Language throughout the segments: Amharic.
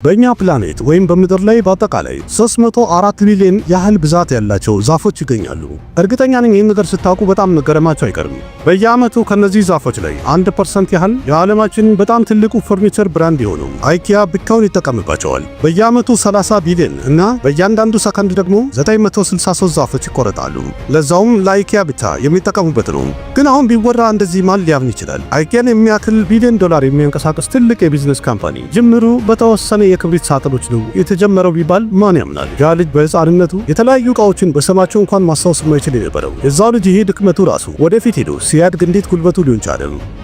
በእኛ ፕላኔት ወይም በምድር ላይ በአጠቃላይ 304 ሚሊዮን ያህል ብዛት ያላቸው ዛፎች ይገኛሉ። እርግጠኛ ነኝ ይህን ነገር ስታውቁ በጣም መገረማችሁ አይቀርም። በየዓመቱ ከነዚህ ዛፎች ላይ 1% ያህል የዓለማችን በጣም ትልቁ ፈርኒቸር ብራንድ የሆነው አይኪያ ብቻውን ይጠቀምባቸዋል። በየዓመቱ 30 ቢሊዮን እና በእያንዳንዱ ሰከንድ ደግሞ 963 ዛፎች ይቆረጣሉ። ለዛውም ለአይኪያ ብቻ የሚጠቀሙበት ነው። ግን አሁን ቢወራ እንደዚህ ማን ሊያምን ይችላል? አይኪያን የሚያክል ቢሊዮን ዶላር የሚያንቀሳቅስ ትልቅ የቢዝነስ ካምፓኒ ጅምሩ በተወሰነ የክብሪት ሳጥኖች ነው የተጀመረው ቢባል ማን ያምናል? ያ ልጅ በሕፃንነቱ የተለያዩ ዕቃዎችን በስማቸው እንኳን ማስታወስ የማይችል የነበረው የዛው ልጅ ይሄ ድክመቱ ራሱ ወደፊት ሄዶ ሲያድግ እንዴት ጉልበቱ ሊሆን ቻለ?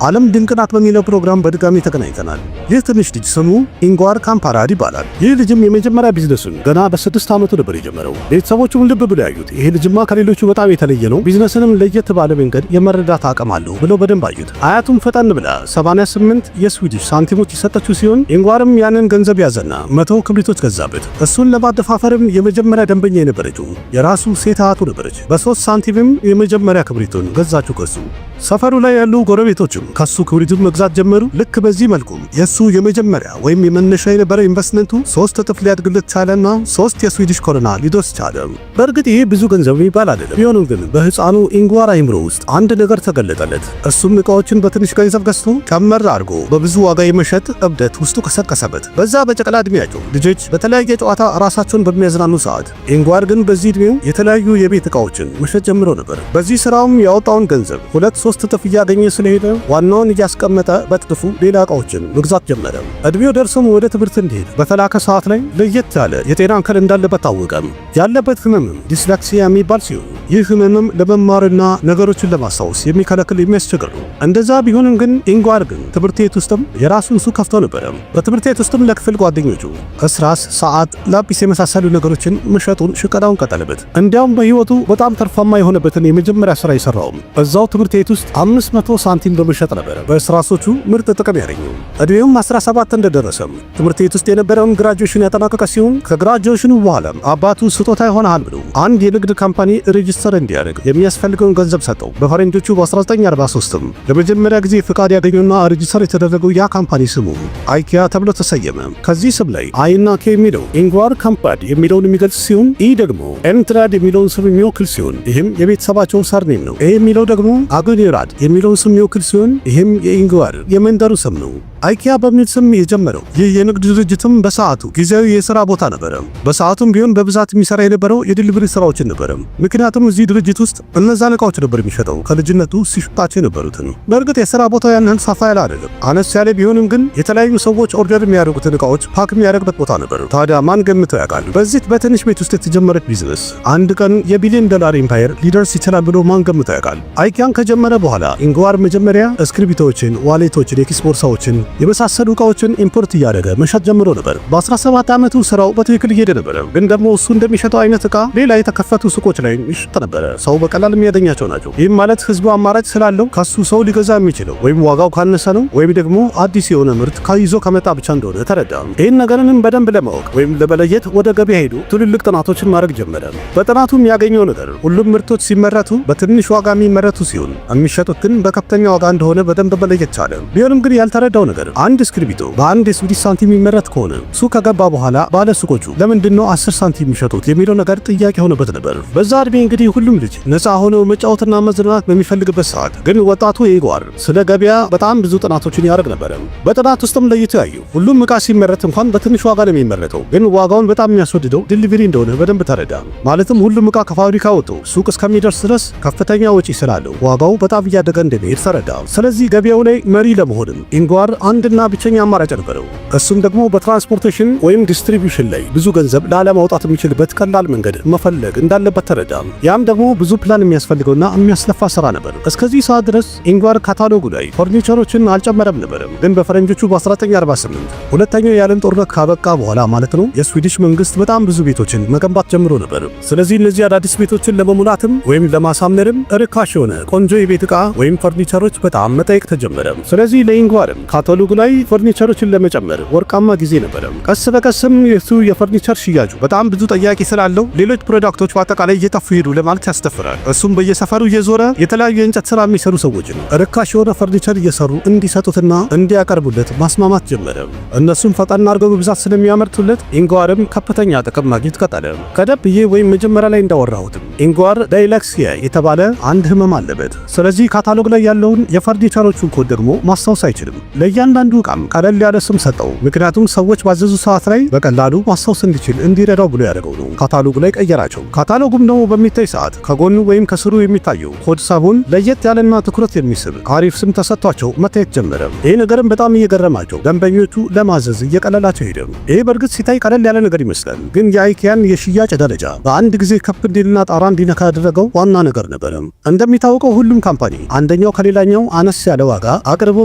ዓለም ድንቅ ናት በሚለው ፕሮግራም በድጋሚ ተገናኝተናል። ይህ ትንሽ ልጅ ስሙ ኢንጓር ካምፓራድ ይባላል። ይህ ልጅም የመጀመሪያ ቢዝነሱን ገና በ6 ዓመቱ ነበር የጀመረው። ቤተሰቦቹም ልብ ብለው ያዩት ይሄ ልጅማ ከሌሎቹ በጣም የተለየ ነው፣ ቢዝነስንም ለየት ባለ መንገድ የመረዳት አቅም አለው ብለው በደንብ አዩት። አያቱም ፈጠን ብላ 78 የስዊዲሽ ሳንቲሞች የሰጠችው ሲሆን ኢንጓርም ያንን ገንዘብ ያዘና 100 ክብሪቶች ገዛበት። እሱን ለማደፋፈርም የመጀመሪያ ደንበኛ የነበረችው የራሱ ሴት አያቱ ነበረች። በ3 ሳንቲምም የመጀመሪያ ክብሪቱን ገዛችው ከሱ። ሰፈሩ ላይ ያሉ ጎረቤቶችም ከሱ ክብሪቱን መግዛት ጀመሩ። ልክ በዚህ መልኩ የሱ የመጀመሪያ ወይም የመነሻ የነበረ ኢንቨስትመንቱ 3 እጥፍ ሊያድግለት ቻለና 3 የስዊዲሽ ኮሮና ሊደርስ ቻለ። በእርግጥ ይሄ ብዙ ገንዘብ የሚባል አይደለም። ቢሆንም ግን በህፃኑ ኢንጓር አይምሮ ውስጥ አንድ ነገር ተገለጠለት። እሱም ዕቃዎችን በትንሽ ገንዘብ ገዝቶ ከመር አድርጎ በብዙ ዋጋ የመሸጥ እብደት ውስጡ ቀሰቀሰበት። በዛ በጨቅላ ዕድሜያቸው ልጆች በተለያየ ጨዋታ ራሳቸውን በሚያዝናኑ ሰዓት ኢንጓር ግን በዚህ ዕድሜው የተለያዩ የቤት ዕቃዎችን መሸጥ ጀምሮ ነበር። በዚህ ስራውም ያወጣውን ገንዘብ 2-3 እጥፍ እያገኘ ስለሄደ ዋናውን እያስቀመጠ በጥቅፉ ሌላ ዕቃዎችን መግዛት ጀመረ። ዕድሜው ደርሶም ወደ ትምህርት እንዲሄድ በተላከ ሰዓት ላይ ለየት ያለ የጤና እክል እንዳለበት ታወቀም። ያለበት ህመምም ዲስሌክሲያ የሚባል ሲሆን ይህ ህመምም ለመማርና ነገሮችን ለማስታወስ የሚከለክል የሚያስቸግር ነው። እንደዛ ቢሆንም ግን ኢንጓር ግን ትምህርት ቤት ውስጥም የራሱን ሱቅ ከፍቶ ነበረ። በትምህርት ቤት ውስጥም ለክፍል ጓደኞቹ እስራስ፣ ሰዓት፣ ላጲስ የመሳሰሉ ነገሮችን መሸጡን ሽቀዳውን ቀጠለበት። እንዲያውም በህይወቱ በጣም ተርፋማ የሆነበትን የመጀመሪያ ስራ የሰራውም እዛው ትምህርት ቤት ውስጥ 500 ሳንቲም በመሸጥ ነበረ በእስራሶቹ ምርጥ ጥቅም ያገኘው። ዕድሜውም 17 እንደደረሰም ትምህርት ቤት ውስጥ የነበረውን ግራጁዌሽን ያጠናቀቀ ሲሆን ከግራጁዌሽኑ በኋላም አባቱ ስጦታ ይሆናል ብሎ አንድ የንግድ ካምፓኒ ሬጂስተር እንዲያደርግ የሚያስፈልገውን ገንዘብ ሰጠው። በፈረንጆቹ በ1943ም ለመጀመሪያ ጊዜ ፍቃድ ያገኘውና ሬጂስተር የተደረገው ያ ካምፓኒ ስሙ አይኪያ ተብሎ ተሰየመ። ከዚህ ስም ላይ አይና ኬ የሚለው ኢንጓር ካምፓድ የሚለውን የሚገልጽ ሲሆን ኢ ደግሞ ኤንትራድ የሚለውን ስም የሚወክል ሲሆን ይህም የቤተሰባቸው ሰርኔም ነው። ይህ የሚለው ደግሞ አጉኒራድ የሚለውን ስም የሚወክል ሲሆን ይህም የኢንጓር የመንደሩ ስም ነው። አይኪያ በሚል ስም የጀመረው ይህ የንግድ ድርጅትም በሰዓቱ ጊዜያዊ የሥራ ቦታ ነበረ። በሰዓቱም ቢሆን በብዛት የሚሰራ የነበረው የዲሊቨሪ ስራዎችን ነበረ። ምክንያቱም እዚህ ድርጅት ውስጥ እነዛን ዕቃዎች ነበር የሚሸጠው ከልጅነቱ ሲሸጣቸው የነበሩትን። በእርግጥ የሥራ ቦታ ያንን ሰፋ ያለ አይደለም፣ አነስ ያለ ቢሆንም ግን የተለያዩ ሰዎች ኦርደር የሚያደርጉትን ዕቃዎች ፓክ የሚያደርግበት ቦታ ነበር። ታዲያ ማን ገምተው ያውቃል? በዚህ በትንሽ ቤት ውስጥ የተጀመረች ቢዝነስ አንድ ቀን የቢሊዮን ዶላር ኢምፓየር ሊደርስ ይችላል ብሎ ማን ገምተው ያውቃል? አይኪያን ከጀመረ በኋላ ኢንጓር መጀመሪያ እስክሪብቶችን፣ ዋሌቶችን፣ የኪስ ቦርሳዎችን የመሳሰሉ ዕቃዎችን ኢምፖርት እያደረገ መሸጥ ጀምሮ ነበር። በ17 ዓመቱ ስራው በትክክል እየሄደ ነበር። ግን ደግሞ እሱ እንደሚሸጠው አይነት ዕቃ ሌላ የተከፈቱ ሱቆች ላይ ይሸጥ ነበረ። ሰው በቀላል የሚያገኛቸው ናቸው። ይህም ማለት ህዝቡ አማራጭ ስላለው ከሱ ሰው ሊገዛ የሚችለው ወይም ዋጋው ካነሰ ነው ወይም ደግሞ አዲስ የሆነ ምርት ይዞ ከመጣ ብቻ እንደሆነ ተረዳ። ይህን ነገርንም በደንብ ለማወቅ ወይም ለመለየት ወደ ገበያ ሄዱ ትልልቅ ጥናቶችን ማድረግ ጀመረ። በጥናቱም ያገኘው ነገር ሁሉም ምርቶች ሲመረቱ በትንሽ ዋጋ የሚመረቱ ሲሆን የሚሸጡት ግን በከፍተኛ ዋጋ እንደሆነ በደንብ መለየት ቻለ። ቢሆንም ግን ያልተረዳው ነገር አንድ እስክሪብቶ በ1 የስዊዲሽ ሳንቲም የሚመረት ከሆነ ሱቅ ከገባ በኋላ ባለ ሱቆቹ ለምንድነው 10 ሳንቲም የሚሸጡት የሚለው ነገር ጥያቄ ሆነበት ነበር። በዛ ዕድሜ እንግዲህ ሁሉም ልጅ ነፃ ሆኖ መጫወትና መዝናናት በሚፈልግበት ሰዓት ግን ወጣቱ ኢንጓር ስለ ገበያ በጣም ብዙ ጥናቶችን ያደርግ ነበር። በጥናት ውስጥም ለይቶ ያዩ ሁሉም ዕቃ ሲመረት እንኳን በትንሽ ዋጋ ነው የሚመረተው፣ ግን ዋጋውን በጣም የሚያስወድደው ዲሊቨሪ እንደሆነ በደንብ ተረዳ። ማለትም ሁሉም ዕቃ ከፋብሪካ ወጥቶ ሱቅ እስከሚደርስ ድረስ ከፍተኛ ወጪ ስላለው ዋጋው በጣም እያደገ እንደሚሄድ ተረዳ። ስለዚህ ገበያው ላይ መሪ ለመሆንም ኢንጓር አንድና ብቸኛ አማራጭ ነበረው። እሱም ደግሞ በትራንስፖርቴሽን ወይም ዲስትሪቢዩሽን ላይ ብዙ ገንዘብ ላለማውጣት የሚችልበት ቀላል መንገድ መፈለግ እንዳለበት ተረዳ። ያም ደግሞ ብዙ ፕላን የሚያስፈልገውና የሚያስለፋ ስራ ነበር። እስከዚህ ሰዓት ድረስ ኢንጓር ካታሎጉ ላይ ፈርኒቸሮችን አልጨመረም ነበርም። ግን በፈረንጆቹ በ1948 ሁለተኛው የዓለም ጦርነት ካበቃ በኋላ ማለት ነው የስዊዲሽ መንግስት በጣም ብዙ ቤቶችን መገንባት ጀምሮ ነበር። ስለዚህ እነዚህ አዳዲስ ቤቶችን ለመሙላትም ወይም ለማሳመርም ርካሽ የሆነ ቆንጆ የቤት ዕቃ ወይም ፈርኒቸሮች በጣም መጠየቅ ተጀመረ። ስለዚህ ለኢንጓርም ካታሎጉ ላይ ፈርኒቸሮችን ለመጨመር ወርቃማ ጊዜ ነበረ። ቀስ በቀስም የሱ የፈርኒቸር ሽያጩ በጣም ብዙ ጠያቂ ስላለው ሌሎች ፕሮዳክቶች በአጠቃላይ እየጠፉ ሄዱ ለማለት ያስደፍራል። እሱም በየሰፈሩ እየዞረ የተለያዩ የእንጨት ስራ የሚሰሩ ሰዎችን ርካሽ የሆነ ፈርኒቸር እየሰሩ እንዲሰጡትና እንዲያቀርቡለት ማስማማት ጀመረ። እነሱም ፈጣን አድርገው በብዛት ስለሚያመርቱለት ኢንጓርም ከፍተኛ ጥቅም ማግኘት ቀጠለ። ቀደም ብዬ ወይም መጀመሪያ ላይ እንዳወራሁትም ኢንጓር ዳይላክሲያ የተባለ አንድ ህመም አለበት። ስለዚህ ካታሎግ ላይ ያለውን የፈርኒቸሮቹን ኮድ ደግሞ ማስታወስ አይችልም። ለእያንዳንዱ ዕቃም ቀለል ያለ ስም ሰጠው። ምክንያቱም ሰዎች ባዘዙ ሰዓት ላይ በቀላሉ ማስታወስ እንዲችል እንዲረዳው ብሎ ያደረገው ነው። ካታሎጉ ላይ ቀየራቸው። ካታሎጉም ደግሞ በሚታይ ሰዓት ከጎኑ ወይም ከስሩ የሚታየው ኮድ ሳቡን ለየት ያለና ትኩረት የሚስብ አሪፍ ስም ተሰጥቷቸው መታየት ጀመረ። ይህ ነገርም በጣም እየገረማቸው ደንበኞቹ ለማዘዝ እየቀለላቸው ሄደ። ይህ በእርግጥ ሲታይ ቀለል ያለ ነገር ይመስላል፣ ግን የአይኪያን የሽያጭ ደረጃ በአንድ ጊዜ ከፍ እንዲልና ጣራ እንዲነካ ያደረገው ዋና ነገር ነበረ። እንደሚታወቀው ሁሉም ካምፓኒ አንደኛው ከሌላኛው አነስ ያለ ዋጋ አቅርቦ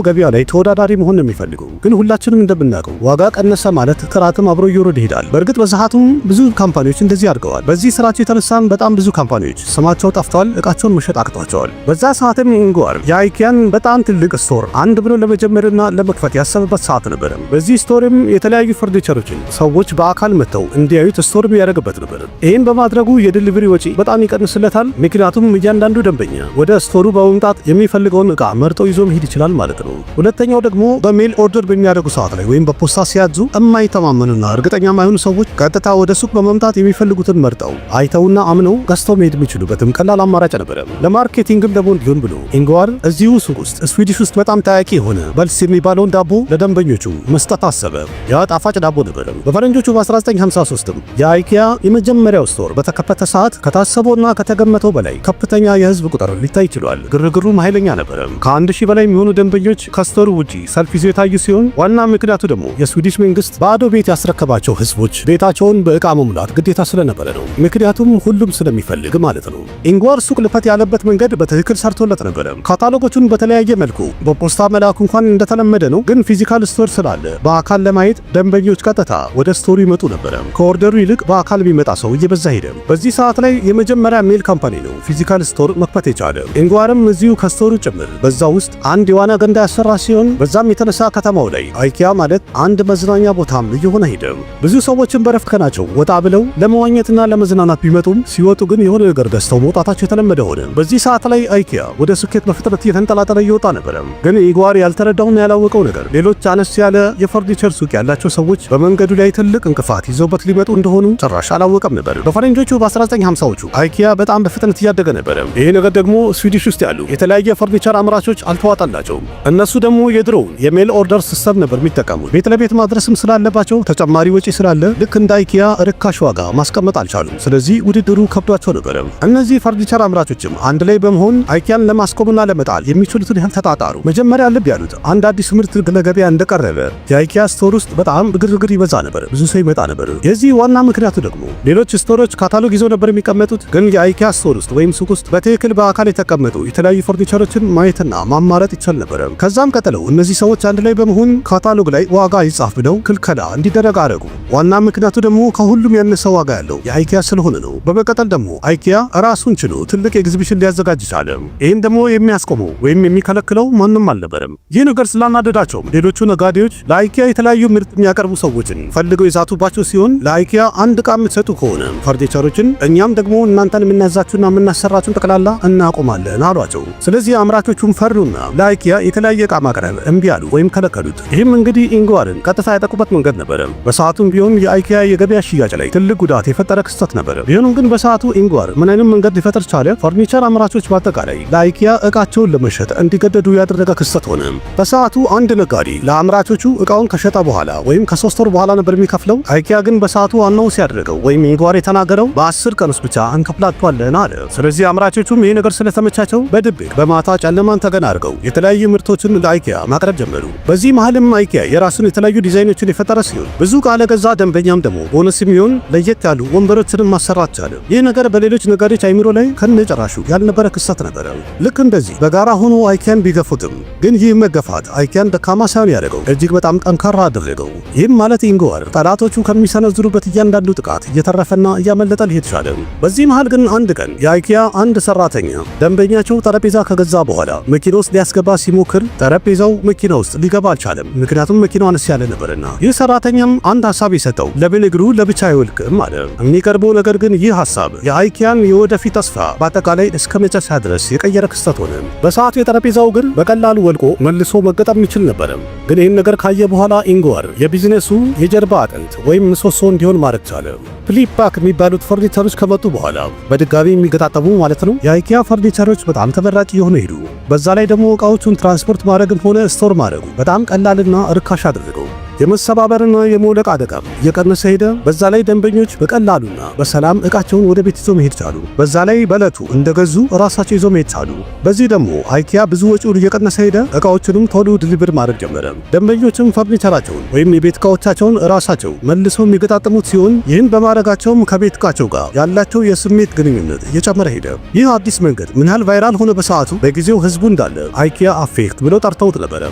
ገበያ ላይ ተወዳዳሪ መሆን ነው የሚፈልገው። ግን ሁላችንም እንደምናውቀው ዋጋ ቀነሰ ማለት ጥራትም አብሮ እየወረደ ይሄዳል። በእርግጥ በሰዓቱም ብዙ ካምፓኒዎች እንደዚህ አድርገዋል። በዚህ ስራቸው የተነሳም በጣም ብዙ ካምፓኒዎች ስማቸው ጠፍተዋል፣ እቃቸውን መሸጥ አቅቷቸዋል። በዛ ሰዓትም ኢንጓር የአይኪያን በጣም ትልቅ ስቶር አንድ ብሎ ለመጀመርና ለመክፈት ያሰበበት ሰዓት ነበረ። በዚህ ስቶርም የተለያዩ ፈርኒቸሮችን ሰዎች በአካል መጥተው እንዲያዩት ስቶርም ያደረገበት ነበር። ይህን በማድረጉ የዲሊቨሪ ወጪ በጣም ይቀንስለታል። ምክንያቱም እያንዳንዱ ደንበኛ ወደ ስቶሩ በመምጣት የሚፈልገውን ዕቃ መርጠው ይዞ መሄድ ይችላል ማለት ነው። ሁለተኛው ደግሞ በሜል ኦርደር በሚያደርጉ ሰዓት ላይ ወይም በፖስታ ሲያዙ የማይተማመኑና እርግጠኛ የማይሆኑ ሰዎች ቀጥታ ወደ ሱቅ በመምጣት የሚፈልጉትን መርጠው አይተውና አምነው ገዝተው መሄድ የሚችሉበትም ቀላል አማራጭ ነበረ። ለማርኬቲንግም ደግሞ እንዲሆን ብሎ ኢንጓር እዚሁ ሱቅ ውስጥ ስዊዲሽ ውስጥ በጣም ታዋቂ የሆነ በልስ የሚባለውን ዳቦ ለደንበኞቹ መስጠት አሰበ። ያ ጣፋጭ ዳቦ ነበረ። በፈረንጆቹ በ1953 የአይኪያ የመጀመሪያው ስቶር በተከፈተ ሰዓት ከታሰበውና ከተገመተው በላይ ከፍተኛ የህዝብ ቁጥር ሊታይ ይችላል። ግርግሩም ኃይለኛ ነበረ። ከ1000 በላይ የሚሆኑ ደንበኞች ከስቶሩ ውጪ ሰልፍ ይዘው የታዩ ሲሆን ዋና ምክንያቱ ደግሞ የስዊዲሽ መንግስት ባዶ ቤት ያስረከባቸው ህዝቦች ቤታቸውን በእቃ መሙላት ግዴታ ስለነበረ ነው። ምክንያቱም ሁሉም ስለሚፈልግ ማለት ነው። ኢንጓር ሱቅ ልፈት ያለበት መንገድ በትክክል ሰርቶለት ነበረ። ካታሎጎቹን በተለያየ መልኩ በፖስታ መላኩ እንኳን እንደተለመደ ነው፣ ግን ፊዚካል ስቶር ስላለ በአካል ለማየት ደንበኞች ቀጥታ ወደ ስቶሩ ይመጡ ነበረ። ከኦርደሩ ይልቅ በአካል የሚመጣ ሰው እየበዛ ሄደ። በዚህ ሰዓት ላይ የመጀመሪያ ሜል ካምፓኒ ነው ፊዚካል ስቶር መክፈት የቻለ። ኢንጓርም እዚሁ ከስቶሩ ጭምር በዛ ውስጥ አንድ የዋና ገንዳ ያሰራ ሲሆን በዛም የተነሳ ከተማው ላይ አይኪያ ማለት አንድ መዝናኛ ቦታም እየሆነ ሄደ። ብዙ ሰዎችን በረፍት ቀናቸው ወጣ ብለው ለመዋኘትና ለመዝናናት ቢመጡም ሲወጡ ግን የሆነ ነገር ገዝተው መውጣታቸው የተለመደ ሆነ። በዚህ ሰዓት ላይ አይኪያ ወደ ስኬት በፍጥነት እየተንጠላጠለ እየወጣ ነበረ። ግን ኢንጓር ያልተረዳውና ያላወቀው ነገር ሌሎች አነስ ያለ የፈርኒቸር ሱቅ ያላቸው ሰዎች በመንገዱ ላይ ትልቅ እንቅፋት ይዘውበት ሊመጡ እንደሆኑ ጭራሽ አላወቀም ነበር። በፈረንጆቹ በ1950ዎቹ አይኪያ በጣም በፍጥነት እያደገ ነበረ። ይሄ ነገር ደግሞ ስዊዲሽ ውስጥ ያሉ የተለያየ ፈርኒቸር አምራቾች አልተዋጣላቸውም። እነሱ ደግሞ የድሮውን የሜል ኦርደር ሲስተም ነበር የሚጠቀሙት። ቤት ለቤት ማድረስም ስላለባቸው ተጨማሪ ወጪ ስላለ ልክ እንደ አይኪያ ርካሽ ዋጋ ማስቀመጥ አልቻሉም። ስለዚህ ውድድሩ ከብዷቸው ነበረ። እነዚህ ፈርኒቸር አምራቾችም አንድ ላይ በመሆን አይኪያን ለማስቆምና ለመጣል የሚችሉትን ያህል ተጣጣሩ። መጀመሪያ ልብ ያሉት አንድ አዲስ ምርት ለገበያ እንደቀረበ የአይኪያ ስቶር ውስጥ በጣም ግርግር ይበዛ ነበር፣ ብዙ ሰው ይመጣ ነበር። የዚህ ዋና ምክንያቱ ደግሞ ሌሎች ስቶሮች ካታሎግ ይዘው ነበር የሚቀመጡት፣ ግን የአይኪያ ስቶር ውስጥ ወይም ሱቅ ውስጥ በትክክል በአካል የተቀመጡ የተለያዩ ፈርኒቸሮችን ማየትና ማማረጥ ይቻል ነበር። ከዛም ቀጥለው እነዚህ ሰዎች አንድ ላይ በመሆን ካታሎግ ላይ ዋጋ ይጻፍ ብለው ክልከላ እንዲደረግ አደረጉ። ዋና ምክንያቱ ደግሞ ከሁሉም ያነሰ ዋጋ ያለው የአይኪያ ስለሆነ ነው። በመቀጠል ደግሞ አይኪያ ራሱን ችሎ ትልቅ ኤግዚቢሽን ሊያዘጋጅ ቻለ። ይህን ደግሞ የሚያስቆመው ወይም የሚከለክለው ማንም አልነበረም። ይህ ነገር ስላናደዳቸው ሌሎቹ ነጋዴዎች ለአይኪያ የተለያዩ ምርት የሚያቀርቡ ሰዎችን ፈልገው የዛቱባቸው ሲሆን ለአይኪያ አንድ ዕቃ የምትሰጡ ከሆነ ፈርኒቸሮችን እኛም ደግሞ እናንተን የምናዛችሁና የምናሰራችሁን ጠቅላላ እናቆማለን አሏቸው። ስለዚህ አምራቾቹም ፈሩና ለአይኪያ የተለያየ ዕቃ ማቅረብ እምቢ አሉ ወይም ከለከሉት። ይህም እንግዲህ ኢንጓርን ቀጥታ ያጠቁበት መንገድ ነበረ። በሰዓቱም ቢሆን የአይኪያ የገበያ ሽያጭ ላይ ትልቅ ጉዳት የፈጠረ ክስተት ነበረ። ቢሆንም ግን በሰዓቱ ኢንጓር ምን አይነት መንገድ ሊፈጠር ቻለ? ፈርኒቸር አምራቾች በአጠቃላይ ለአይኪያ ዕቃቸውን ለመሸጥ እንዲገደዱ ያደረገ ክስተት ሆነ። በሰዓቱ አንድ ነጋዴ ለአምራቾቹ ዕቃውን ከሸጠ በኋላ ወይም ከ3 ወር በኋላ ነበር የሚከፍለው። አይኪያ ግን በሰዓቱ ዋናው ሲያደርገው ወይም ኢንጓር የተናገረው በ10 ቀን ውስጥ ብቻ እንከፍላችኋለን አለ። ስለዚህ አምራቾቹም ይህ ነገር ስለተመቻቸው በድብቅ በማታ ጨለማን ተገን አድርገው የተለያዩ ምርቶችን ለአይኪያ ማቅረብ ጀመሩ። በዚህ መሃልም አይኪያ የራሱን የተለያዩ ዲዛይኖችን የፈጠረ ሲሆን ብዙ ቃለ ገዛ ደንበኛም ደግሞ ቦነስ የሚሆን ለየት ያሉ ወንበሮችን ማሰራት ቻለ። ይህ ነገር በሌሎች ነጋዴዎች አይምሮ ላይ ከነጨራሹ ያልነበረ ክስተት ነበረ። ልክ እንደዚህ በጋራ ሆኖ አይኪያን ቢገፉትም ግን ይህ መገፋት አይኪያን ደካማ ሳይሆን ያደረገው እጅግ በጣም ጠንካራ አደረገው። ይህም ማለት ኢንጓር ጠላቶቹ ከሚሰነዝሩበት እያንዳንዱ ጥቃት እየተረፈና እያመለጠ ሊሄድ ቻለ። በዚህ መሃል ግን አንድ ቀን የአይኪያ አንድ ሰራተኛ ደንበኛቸው ጠረጴዛ ከገዛ በኋላ መኪና ውስጥ ሊያስገባ ሲሞክር ጠረጴዛው መኪና ውስጥ ሊገባ አልቻለም፣ ምክንያቱም መኪናው አነስ ያለ ነበርና። ይህ ሰራተኛም አንድ ሐሳብ የሰጠው ለምን እግሩ ለብቻ አይወልቅም አለ። የሚቀርበው ነገር ግን ይህ ሐሳብ የአይኪያን የወደፊት ተስፋ በአጠቃላይ እስከ መጨረሻ ድረስ የቀየረ ክስተት ሆነ። በሰዓቱ የጠረጴዛው እግር በቀላሉ ወልቆ መልሶ መገጠም ይችል ነበር። ግን ይህን ነገር ካየ በኋላ ኢንግዋር የቢዝነሱ የጀርባ አጥንት ወይም ምሰሶ እንዲሆን ማድረግ ቻለ። ፍሊፕ ፓክ የሚባሉት ፈርኒቸሮች ከመጡ በኋላ በድጋሚ የሚገጣጠሙ ማለት ነው የአይኪያ ፈርኒቸሮች በጣም ተመራጭ የሆኑ ሄዱ። በዛ ላይ ደግሞ እቃዎቹን ትራንስፖርት ማድረግም ሆነ ስቶር ማድረጉ በጣም ቀላልና ርካሽ አደረገው። የመሰባበርና የመውደቅ አደጋም እየቀነሰ ሄደ። በዛ ላይ ደንበኞች በቀላሉና በሰላም እቃቸውን ወደ ቤት ይዘው መሄድ ቻሉ። በዛ ላይ በዕለቱ እንደገዙ ራሳቸው ይዘው መሄድ ቻሉ። በዚህ ደግሞ አይኪያ ብዙ ወጪውን እየቀነሰ ሄደ። እቃዎቹንም ቶሎ ድሊቨር ማድረግ ጀመረ። ደንበኞችም ፈርኒቸራቸውን ወይም የቤት እቃዎቻቸውን ራሳቸው መልሰው የሚገጣጠሙት ሲሆን ይህን በማድረጋቸውም ከቤት እቃቸው ጋር ያላቸው የስሜት ግንኙነት እየጨመረ ሄደ። ይህ አዲስ መንገድ ምን ያህል ቫይራል ሆነ በሰዓቱ በጊዜው ህዝቡ እንዳለ አይኪያ አፌክት ብለው ጠርተውት ነበረ።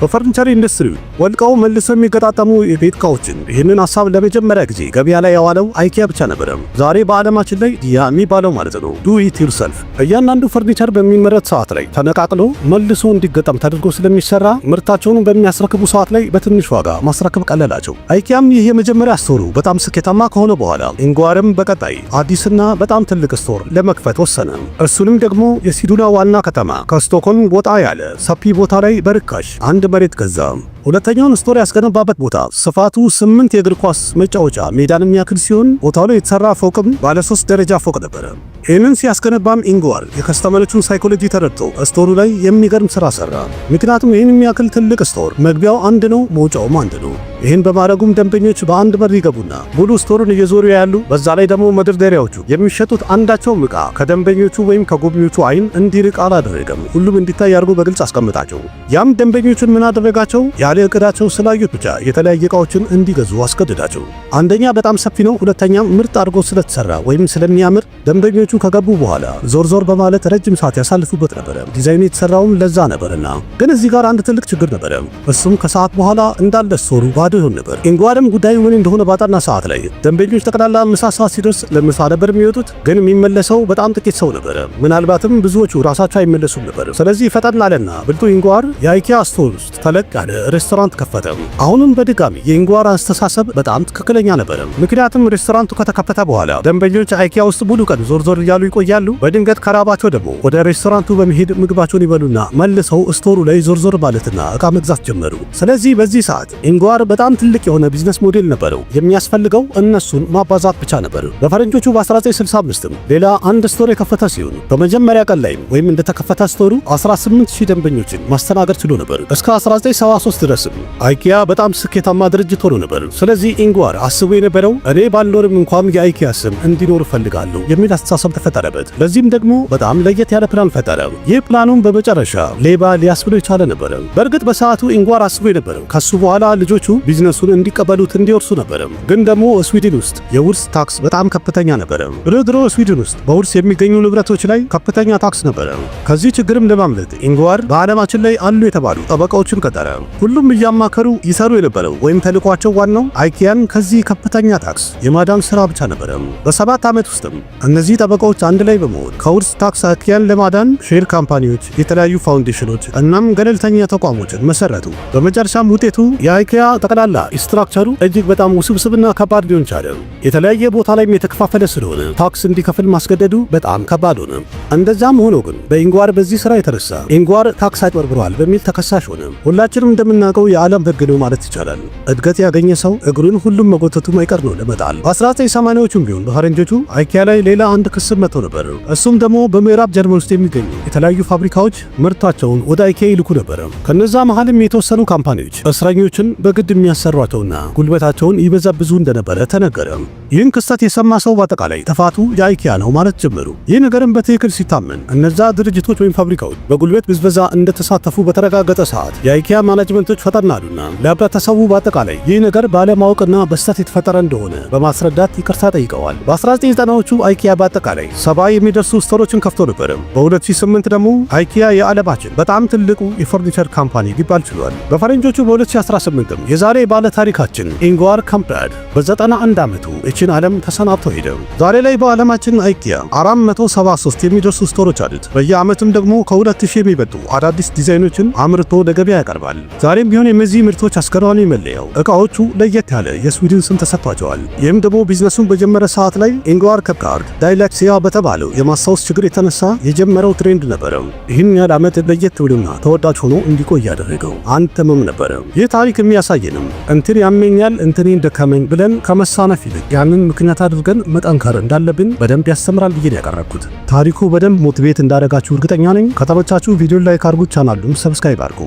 በፈርኒቸር ኢንዱስትሪ ወልቀው መልሰው የሚገጣጠሙ የቤት እቃዎችን ይህንን ሐሳብ ለመጀመሪያ ጊዜ ገበያ ላይ ያዋለው አይኪያ ብቻ ነበረ። ዛሬ በዓለማችን ላይ የሚባለው ማለት ነው ዱ ኢት ዩርሰልፍ እያንዳንዱ ፈርኒቸር በሚመረት ሰዓት ላይ ተነቃቅሎ መልሶ እንዲገጠም ተደርጎ ስለሚሰራ ምርታቸውን በሚያስረክቡ ሰዓት ላይ በትንሽ ዋጋ ማስረከብ ቀለላቸው። አይኪያም ይህ የመጀመሪያ ስቶሩ በጣም ስኬታማ ከሆነ በኋላ ኢንግዋርም በቀጣይ አዲስና በጣም ትልቅ ስቶር ለመክፈት ወሰነ። እርሱንም ደግሞ የስዊድን ዋና ከተማ ከስቶክሆልም ወጣ ያለ ሰፊ ቦታ ላይ በርካሽ አንድ መሬት ገዛ። ሁለተኛውን ስቶር ያስገነባበት ቦታ ስፋቱ 8 የእግር ኳስ መጫወቻ ሜዳን የሚያክል ሲሆን ቦታው ላይ የተሰራ ፎቅም ባለ 3 ደረጃ ፎቅ ነበረ። ይህንን ሲያስገነባም ኢንግዋር የከስተመሮቹን ሳይኮሎጂ ተረድቶ ስቶሩ ላይ የሚገርም ስራ ሰራ። ምክንያቱም ይህን የሚያክል ትልቅ ስቶር መግቢያው አንድ ነው፣ መውጫውም አንድ ነው። ይህን በማድረጉም ደንበኞች በአንድ በር ይገቡና ሙሉ ስቶሩን እየዞሩ ያሉ። በዛ ላይ ደግሞ መደርደሪያዎቹ የሚሸጡት አንዳቸውም ዕቃ ከደንበኞቹ ወይም ከጎብኚዎቹ አይን እንዲርቅ አላደረገም። ሁሉም እንዲታይ አድርጎ በግልጽ አስቀምጣቸው። ያም ደንበኞቹን ምን አደረጋቸው? ያለ እቅዳቸው ስላዩት ብቻ የተለያየ ዕቃዎችን እንዲገዙ አስገድዳቸው። አንደኛ በጣም ሰፊ ነው፣ ሁለተኛም ምርጥ አድርጎ ስለተሰራ ወይም ስለሚያምር ደንበኞቹ ከገቡ በኋላ ዞር ዞር በማለት ረጅም ሰዓት ያሳልፉበት ነበረ። ዲዛይኑ የተሰራውም ለዛ ነበርና። ግን እዚህ ጋር አንድ ትልቅ ችግር ነበረ። እሱም ከሰዓት በኋላ እንዳለ ስቶሩ ባዶ ይሆን ነበር። ኢንግዋርም ጉዳዩ ምን እንደሆነ ባጣና ሰዓት ላይ ደንበኞች ጠቅላላ ምሳ ሰዓት ሲደርስ ለምሳ ነበር የሚወጡት፣ ግን የሚመለሰው በጣም ጥቂት ሰው ነበረ። ምናልባትም ብዙዎቹ ራሳቸው አይመለሱም ነበር። ስለዚህ ፈጠን አለና ብልጡ ኢንግዋር የአይኪያ ስቶር ውስጥ ተለቅ ያለ ሬስቶራንት ከፈተ። አሁንም በድጋሚ የኢንግዋር አስተሳሰብ በጣም ትክክለኛ ነበረ። ምክንያቱም ሬስቶራንቱ ከተከፈተ በኋላ ደንበኞች አይኪያ ውስጥ ሙሉ ቀን ዞር ዞር እያሉ ይቆያሉ። በድንገት ከራባቸው ደግሞ ወደ ሬስቶራንቱ በመሄድ ምግባቸውን ይበሉና መልሰው ስቶሩ ላይ ዞር ዞር ማለትና ዕቃ መግዛት ጀመሩ። ስለዚህ በዚህ ሰዓት ኢንግዋር በጣም ትልቅ የሆነ ቢዝነስ ሞዴል ነበረው። የሚያስፈልገው እነሱን ማባዛት ብቻ ነበር። በፈረንጆቹ በ1965 ሌላ አንድ ስቶር የከፈተ ሲሆን በመጀመሪያ ቀን ላይም ወይም እንደተከፈተ ስቶሩ 18000 ደንበኞችን ማስተናገድ ችሎ ነበር። እስከ 1973 ድረስም አይኪያ በጣም ስኬታማ ድርጅት ሆኖ ነበር። ስለዚህ ኢንግዋር አስቦ የነበረው እኔ ባልኖርም እንኳን የአይኪያ ስም እንዲኖር እፈልጋለሁ የሚል አስተሳሰብ ተፈጠረበት። ለዚህም ደግሞ በጣም ለየት ያለ ፕላን ፈጠረ። ይህ ፕላኑም በመጨረሻ ሌባ ሊያስብለው የቻለ ነበር። በእርግጥ በሰዓቱ ኢንግዋር አስቦ የነበረው ከሱ በኋላ ልጆቹ ቢዝነሱን እንዲቀበሉት እንዲወርሱ ነበር። ግን ደግሞ ስዊድን ውስጥ የውርስ ታክስ በጣም ከፍተኛ ነበር። ድሮ ስዊድን ውስጥ በውርስ የሚገኙ ንብረቶች ላይ ከፍተኛ ታክስ ነበር። ከዚህ ችግርም ለማምለጥ ኢንግዋር በዓለማችን ላይ አሉ የተባሉ ጠበቃዎችን ቀጠረ። ሁሉም እያማከሩ ይሰሩ የነበረው ወይም ተልኳቸው ዋናው አይኪያን ከዚህ ከፍተኛ ታክስ የማዳን ስራ ብቻ ነበር። በ7 ዓመት ውስጥም እነዚህ ጠበቃዎች አንድ ላይ በመሆን ከውርስ ታክስ አይኪያን ለማዳን ሼር ካምፓኒዎች፣ የተለያዩ ፋውንዴሽኖች እናም ገለልተኛ ተቋሞችን መሰረቱ። በመጨረሻም ውጤቱ የአይኪያ ጠቅላላ ስትራክቸሩ እጅግ በጣም ውስብስብና ከባድ ሊሆን ቻለ። የተለያየ ቦታ ላይም የተከፋፈለ ስለሆነ ታክስ እንዲከፍል ማስገደዱ በጣም ከባድ ሆነ። እንደዛም ሆኖ ግን በኢንግዋር በዚህ ስራ የተነሳ ኢንግዋር ታክስ አጭበርብሯል በሚል ተከሳሽ ሆነ። ሁላችንም እንደምናውቀው የዓለም ሕግ ነው ማለት ይቻላል። እድገት ያገኘ ሰው እግሩን ሁሉም መጎተቱ ማይቀር ነው ለመጣል። በ1980ዎቹም ቢሆን በፈረንጆቹ አይኪያ ላይ ሌላ አንድ ክስ መጥቶ ነበር። እሱም ደግሞ በምዕራብ ጀርመን ውስጥ የሚገኙ የተለያዩ ፋብሪካዎች ምርታቸውን ወደ አይኪያ ይልኩ ነበር። ከነዛ መሃልም የተወሰኑ ካምፓኒዎች እስረኞችን በግድ የሚያሰሯቸውና ጉልበታቸውን ይበዛብዙ እንደነበረ ተነገረ። ይህን ክስተት የሰማ ሰው በአጠቃላይ ጥፋቱ የአይኪያ ነው ማለት ጀመሩ። ይህ ነገርም በትክክል ሲታመን እነዛ ድርጅቶች ወይም ፋብሪካዎች በጉልበት ብዝበዛ እንደተሳተፉ በተረጋገጠ ሰዓት የአይኪያ ማኔጅመንቶች ፈጠን አሉና ለህብረተሰቡ በአጠቃላይ ይህ ነገር ባለማወቅና በስህተት የተፈጠረ እንደሆነ በማስረዳት ይቅርታ ጠይቀዋል። በ1990ዎቹ አይኪያ በአጠቃላይ 70 የሚደርሱ ስቶሮችን ከፍቶ ነበር። በ2008 ደግሞ አይኪያ የዓለማችን በጣም ትልቁ የፈርኒቸር ካምፓኒ ሊባል ችሏል። በፈረንጆቹ በ2018 የዛሬ ባለ ታሪካችን ኢንግዋር ካምፕራድ በ91 ዓመቱ እችን ዓለም ተሰናብቶ ሄደ። ዛሬ ላይ በዓለማችን አይኪያ 473 የሚደርሱ የሚደርሱ ስቶሮች አሉት። በየዓመቱም ደግሞ ከ2000 የሚበልጡ አዳዲስ ዲዛይኖችን አምርቶ ለገበያ ያቀርባል። ዛሬም ቢሆን የነዚህ ምርቶች አስገራሚ መለያው እቃዎቹ ለየት ያለ የስዊድን ስም ተሰጥቷቸዋል። ይህም ደግሞ ቢዝነሱን በጀመረ ሰዓት ላይ ኢንግዋር ከፕካርድ ዳይላክሲያ በተባለው የማስታወስ ችግር የተነሳ የጀመረው ትሬንድ ነበረ። ይህን ያህል ዓመት ለየት ብሎና ተወዳጅ ሆኖ እንዲቆይ ያደረገው አንድ ህመም ነበረ። ይህ ታሪክ የሚያሳየንም እንትን ያመኛል እንትኔን ደከመኝ ብለን ከመሳነፍ ይልቅ ያንን ምክንያት አድርገን መጠንከር እንዳለብን በደንብ ያስተምራል ብዬ ያቀረብኩት። ታሪኩ በደንብ ሞቲቬት እንዳደረጋችሁ እርግጠኛ ነኝ። ከተመቻችሁ ቪዲዮ ላይክ አድርጉ፣ ቻናሉን ሰብስክራይብ አድርጉ፣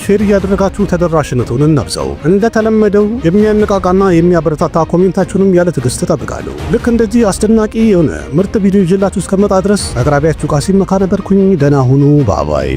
ሼር እያደረጋችሁ ተደራሽነቱን እናብዛው። እንደተለመደው የሚያነቃቃና የሚያበረታታ ኮሜንታችሁንም ያለ ትዕግስት እጠብቃለሁ። ልክ እንደዚህ አስደናቂ የሆነ ምርጥ ቪዲዮ ይዤላችሁ እስከመጣ ድረስ አቅራቢያችሁ ቃሲም መካ ነበርኩኝ። ደህና ሁኑ። ባባይ